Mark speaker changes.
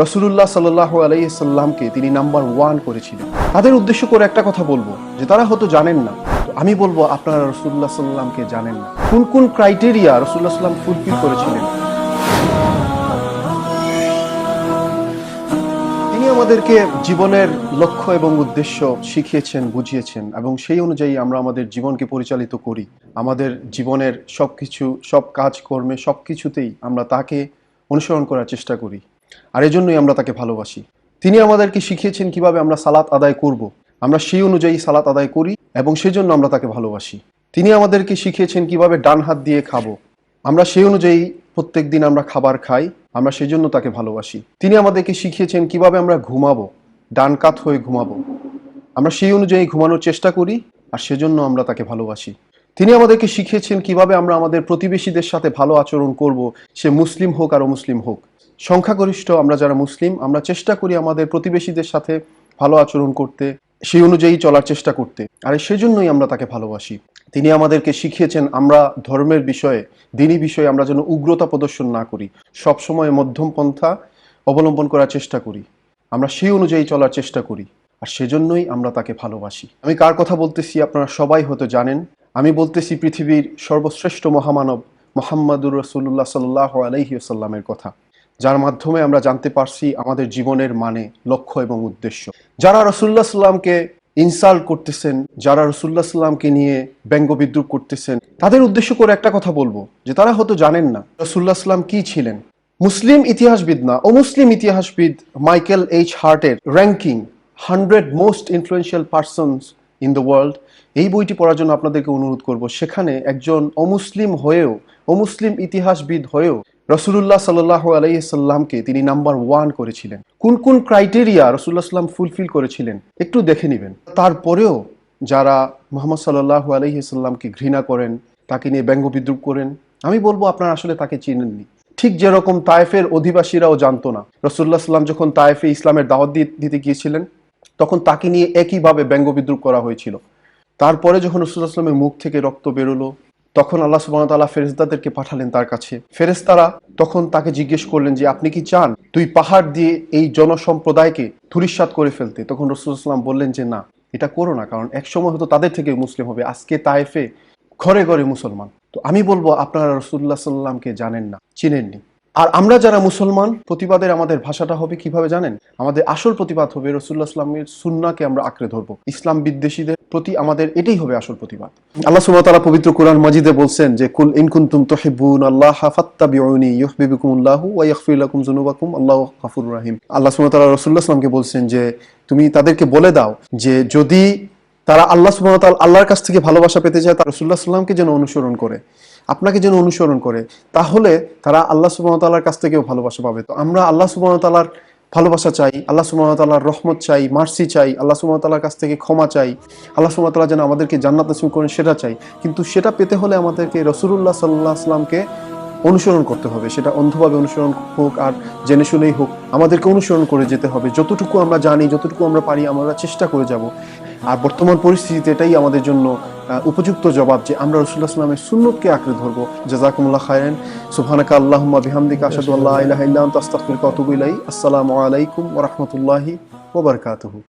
Speaker 1: রাসূলুল্লাহ সাল্লাল্লাহু আলাইহি সাল্লামকে তিনি নাম্বার 1 করেছিলেন। তাদের উদ্দেশ্য করে একটা কথা বলবো যে তারা হয়তো জানেন না, তো আমি বলবো আপনারা রাসূলুল্লাহ সাল্লামকে জানেন না। কোন কোন ক্রাইটেরিয়া রাসূলুল্লাহ সাল্লাম ফুলফিল করেছিলেন। তিনি আমাদেরকে জীবনের লক্ষ্য এবং উদ্দেশ্য শিখিয়েছেন, বুঝিয়েছেন, এবং সেই অনুযায়ী আমরা আমাদের জীবনকে পরিচালিত করি। আমাদের জীবনের সবকিছু, সব কাজকর্মে, সবকিছুতেই আমরা তাকে অনুসরণ করার চেষ্টা করি, আর এজন্যই আমরা তাকে ভালোবাসি। তিনি আমাদেরকে শিখিয়েছেন কিভাবে আমরা সালাত আদায় করব। আমরা সেই অনুযায়ী সালাত আদায় করি এবং সেজন্য আমরা তাকে ভালোবাসি। তিনি আমাদেরকে শিখিয়েছেন কিভাবে ডান হাত দিয়ে খাবো। আমরা সেই অনুযায়ী প্রত্যেক দিন আমরা খাবার খাই, আমরা সেজন্য তাকে ভালোবাসি। তিনি আমাদেরকে শিখিয়েছেন কিভাবে আমরা ঘুমাবো, ডান কাত হয়ে ঘুমাবো। আমরা সেই অনুযায়ী ঘুমানোর চেষ্টা করি, আর সেজন্য আমরা তাকে ভালোবাসি। তিনি আমাদেরকে শিখিয়েছেন কিভাবে আমরা আমাদের প্রতিবেশীদের সাথে ভালো আচরণ করব, সে মুসলিম হোক আর অমুসলিম হোক। সংখ্যাগরিষ্ঠ আমরা যারা মুসলিম, আমরা চেষ্টা করি আমাদের প্রতিবেশীদের সাথে ভালো আচরণ করতে, সেই অনুযায়ী চলার চেষ্টা করতে, আর সেজন্যই আমরা তাকে ভালোবাসি। তিনি আমাদেরকে শিখিয়েছেন আমরা ধর্মের বিষয়ে, দ্বীনি বিষয়ে আমরা যেন উগ্রতা প্রদর্শন না করি, সবসময় মধ্যম পন্থা অবলম্বন করার চেষ্টা করি, আমরা সেই অনুযায়ী চলার চেষ্টা করি, আর সেজন্যই আমরা তাকে ভালোবাসি। আমি কার কথা বলতেছি আপনারা সবাই হয়তো জানেন। আমি বলতেছি পৃথিবীর সর্বশ্রেষ্ঠ মহামানব মুহাম্মাদুর রাসূলুল্লাহ সাল্লাল্লাহু আলাইহি ওয়াসাল্লামের কথা, যার মাধ্যমে আমরা জানতে পারছি আমাদের জীবনের মানে, লক্ষ্য এবং উদ্দেশ্য। যারা রাসূলুল্লাহ সাল্লামকে ইনসাল্ট করতেছেন, যারা রাসূলুল্লাহ সাল্লামকে নিয়ে ব্যঙ্গ বিদ্রুপ করতেছেন, তাদের উদ্দেশ্য করে একটা কথা বলবো যে তারা হয়তো জানেন না রাসূলুল্লাহ সাল্লাম কি ছিলেন। মুসলিম ইতিহাসবিদ না, অমুসলিম ইতিহাসবিদ মাইকেল এইচ হার্টের ranking 100 most influential persons in the world, এই বইটি পড়ার জন্য আপনাদেরকে অনুরোধ করব। সেখানে একজন অমুসলিম হয়েও, অমুসলিম ইতিহাসবিদ হয়েও রাসূলুল্লাহ সাল্লাল্লাহু আলাইহি সাল্লামকে তিনি নাম্বার 1 করেছিলেন। কোন কোন ক্রাইটেরিয়া রাসূলুল্লাহ সাল্লাম ফুলফিল করেছিলেন একটু দেখে নেবেন। তারপরেও যারা মুহাম্মদ সাল্লাল্লাহু আলাইহি সাল্লামকে ঘৃণা করেন, তাকে নিয়ে ব্যঙ্গ বিদ্রুপ করেন, আমি বলবো আপনারা আসলে তাকে চিনেননি। ঠিক যেরকম তায়েফের অধিবাসীরাও জানতো না রাসূলুল্লাহ সাল্লাম যখন তায়েফে ইসলামের দাওয়াত দিতে গিয়েছিলেন, তখন তাকে নিয়ে একইভাবে ব্যঙ্গ বিদ্রুপ করা হয়েছিল। তারপরে যখন রাসূলুল্লাহ সাল্লামের মুখ থেকে রক্ত বেরোলো, তখন আল্লাহ সুবহানাহু ওয়া তাআলা ফেরেশতাদেরকে পাঠালেন তার কাছে। ফেরেশতারা তখন তাকে জিজ্ঞেস করলেন যে আপনি কি চান তুই পাহাড় দিয়ে এই জনসম্প্রদায়কে ধূলিসাৎ করে ফেলতে? তখন রাসূলুল্লাহ সাল্লাম বললেন যে না, এটা করো না, কারণ একসময় হয়তো তাদের থেকে মুসলিম হবে। আজকে তায়েফে ঘরে ঘরে মুসলমান। তো আমি বলবো আপনারা রাসূলুল্লাহ সাল্লামকে জানেন না, চিনেননি। আর আমরা যারা মুসলমান, প্রতিবাদের আমাদের ভাষাটা হবে কিভাবে জানেন? আমাদের আসল প্রতিবাদ হবে রাসূলুল্লাহ সাল্লামের সুন্নাহকে আমরা আঁকড়ে ধরবো। ইসলাম বিদ্বেষীদের প্রতি আমাদের এটাই হবে আসল প্রতিবাদ। আল্লাহ সুবহানাহু ওয়া তাআলা পবিত্র কোরআন মাজিদে বলছেন যে কুল ইন কুনতুম তুহিব্বুনাল্লাহা ফাত্তাবিউনি ইউহিব্বুকুমুল্লাহু ওয়া ইয়াগফির লাকুম যুনুবাকুম আল্লাহু গফুরুর রহিম। আল্লাহ সুবহানাহু ওয়া তাআলা রাসূলুল্লাহ সাল্লামকে বলছেন যে তুমি তাদেরকে বলে দাও যে যদি তারা আল্লাহ সুবহানাহু ওয়া তাআলা আল্লাহর কাছ থেকে ভালোবাসা পেতে চায়, তারা রাসূলুল্লাহ সাল্লামকে যেন অনুসরণ করে, আপনাকে যেন অনুসরণ করে, তাহলে তারা আল্লাহ সুবহানাহু ওয়া তাআলার কাছ থেকেও ভালোবাসা পাবে। তো আমরা আল্লাহ সুবহানাহু ওয়া তাআলার ভালোবাসা চাই, আল্লাহ সুবহানাহু ওয়া তাআলার রহমত চাই, মার্সি চাই, আল্লাহ সুবহানাহু ওয়া তাআলার কাছ থেকে ক্ষমা চাই, আল্লাহ সুবহানাহু ওয়া তাআলা যেন আমাদেরকে জান্নাত নসিব করেন সেটা চাই। কিন্তু সেটা পেতে হলে আমাদেরকে রাসূলুল্লাহ সাল্লাল্লাহু আলাইহি ওয়াসাল্লামকে অনুসরণ করতে হবে। সেটা অন্ধভাবে অনুসরণ হোক আর জেনে শুনেই হোক, আমাদেরকে অনুসরণ করে যেতে হবে। যতটুকু আমরা জানি, যতটুকু আমরা পারি, আমরা চেষ্টা করে যাব। আর বর্তমান পরিস্থিতিতে এটাই আমাদের জন্য উপযুক্ত জবাব যে আমরা রাসূলুল্লাহ সাল্লাল্লাহু আলাইহি ওয়াসাল্লামের সুন্নতকে আঁকড়ে ধরবো। জাযাকুমুল্লাহু খায়রান। সুবহানাকা আল্লাহুম্মা বিহামদিকা আশহাদু আল্লা ইলাহা ইল্লা আনতা আস্তাগফিরুকা ওয়া আতুবু ইলাইক। আসসালামু আলাইকুম ওয়া রাহমাতুল্লাহি ওয়া বারাকাতুহু।